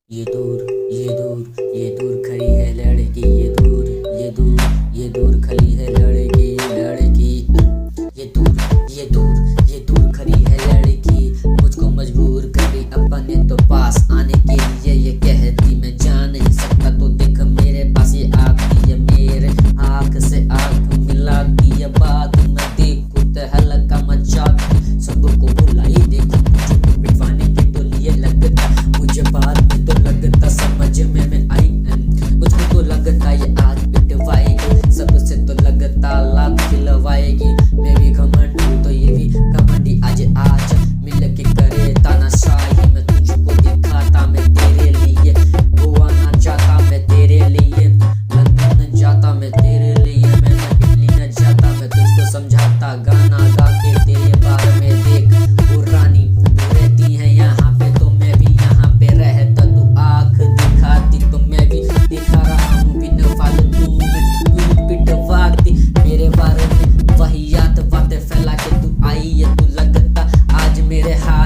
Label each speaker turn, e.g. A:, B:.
A: ये दूर खड़ी है लड़की, ये दूर खड़ी है लड़की, ये दूर खड़ी है लड़की। मुझको मजबूर करी अपने तो पास आने के लिए, ये कहती मैं जा नहीं सकता तो देख मेरे पास ये आती है, मेरे आँख से आँख मिलाती है, बात मैं देखूं तो हल्का मचाती, सबको बुलाई देखूं मुझे पिटवाने के तो लिए लगता, मुझे बात में तो लगता समझ में मैं आई, मुझको तो लगता ये आज पिटवाएगी, सबसे तो लगता लात खिलवाएगी। मैं भी घमंड हूँ तो ये भी घमंडी, आज मिल के करे तानाशाही, मैं तुझको दिखाता मैं तेरे लिए, गोवा ना जाता मैं तेरे लिए, लंदन जाता मैं तेरे लिए, मैं इटली न जाता मैं तुझको समझाता, गाना गा के तेरे बारे में देख वो रानी तू रहती है यहाँ पे तो मैं भी यहाँ पे रहता, तू आँख दिखाती तो मैं भी दिखा रहा हूँ, बिन फालतू में तू पिटवाती मेरे बारे में वाहियात बातें फैला के तू आई है, तू लगता आज मेरे हाथ